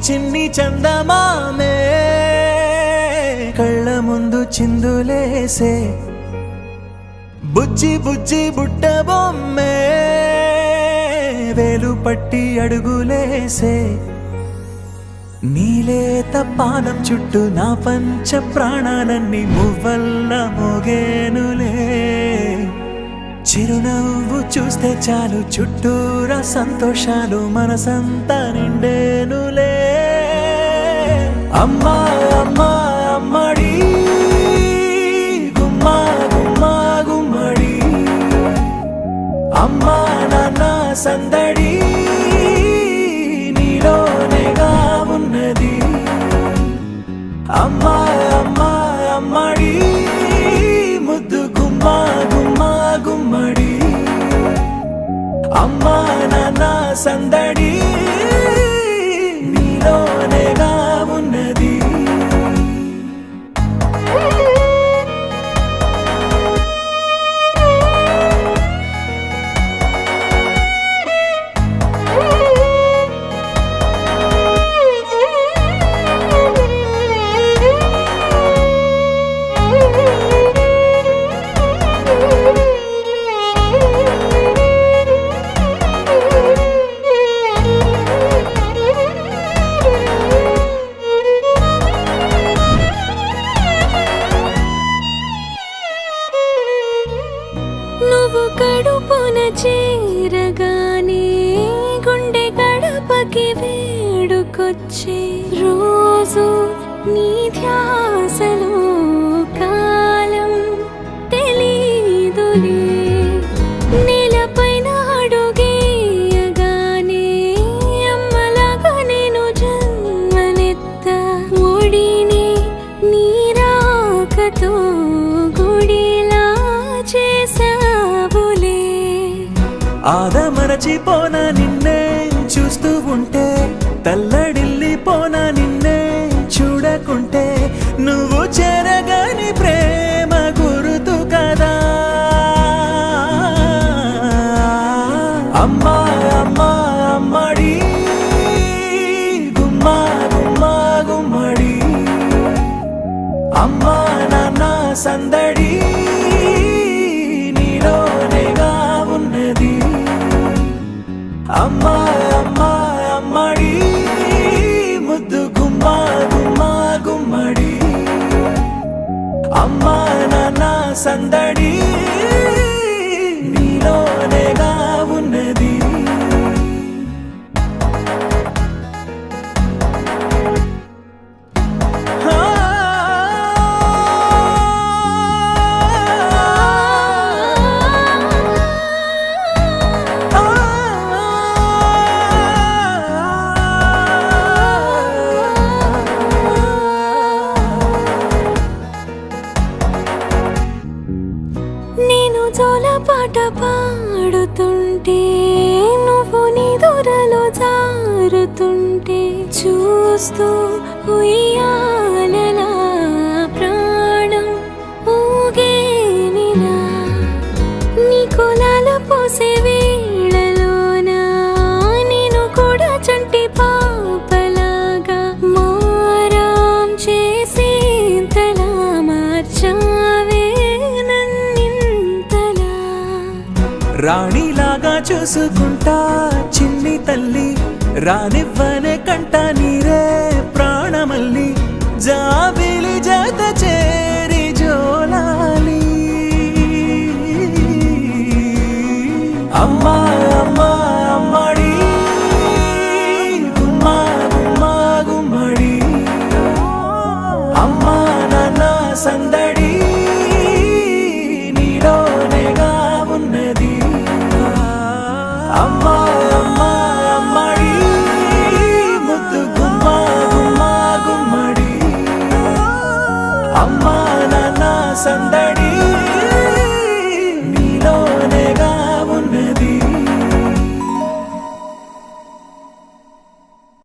చిన్ని చందమామే కళ్ళ ముందు చిందులేసే బుజ్జి బుజ్జి బుట్ట బొమ్మే వేలు పట్టి అడుగులేసే నీలేత పానం చుట్టూ నా పంచ ప్రాణాలన్నీ మువ్వల్ల మోగేనులే చిరునవ్వు చూస్తే చాలు చుట్టూరా సంతోషాలు మనసంతా నిండేనులే అమ్మా అమ్మా అమ్మడి గుమ్మా గుమ్మా గుమ్మడి అమ్మా నాన్న సందడి నీలోనేగా ఉన్నది అమ్మా అమ్మా అమ్మడి ముద్దు గుమ్మా గుమ్మా గుమ్మడి అమ్మా నాన్న సందడి నీలోనేగా ఉన్నది నువ్వు కడుపున చేరగానే గుండె గడపకి వేడుకొచ్చే రోజు నీ ధ్యాసలో కాలం తెలీదులే నేలపైన అడుగేయగానే అమ్మలాగా నేను జన్మనెత్త ఒడిని నీ రాకతో గుడిలా చేసావులే ఆదమరచిపోనా నిన్నే చూస్తూ ఉంటే తల్లడిల్లిపోనా నిన్నే చూడకుంటే నువ్వు చెరగని ప్రేమ గురుతు కదా అమ్మా అమ్మా అమ్మడి గుమ్మా గుమ్మా గుమ్మడి అమ్మా నాన్న సందడి నీలోనేగా ఉన్నది అమ్మా అమ్మా అమ్మడి ముద్దు గుమ్మా గుమ్మా గుమ్మడి అమ్మా నాన్న సందడి నీలోనేగా ఉన్నది నేను జోలపాట పాడుతుంటే నువ్వు నిదురలో జారుతుంటే చూస్తూ ఉయ్యాలలా ప్రాణం ఊగేనిలా నీ కులాల పోసే వేళలోన నేను కూడా చంటి పాపలాగా మారాం చేసేంతలా మార్చావే రాణిలాగా చూసుకుంటా చిన్ని తల్లి రానివ్వనే కంట నీరే ప్రాణమల్లి జాబిలి జత చేరి జోలాలి అమ్మా అమ్మా అమ్మడి గుమ్మా గుమ్మా గుమ్మడి అమ్మా నాన్న సందడి నీలోనేగా ఉన్నది అమ్మా అమ్మా అమ్మడి ముద్దు గుమ్మా గుమ్మా గుమ్మడి అమ్మా నాన్న సందడి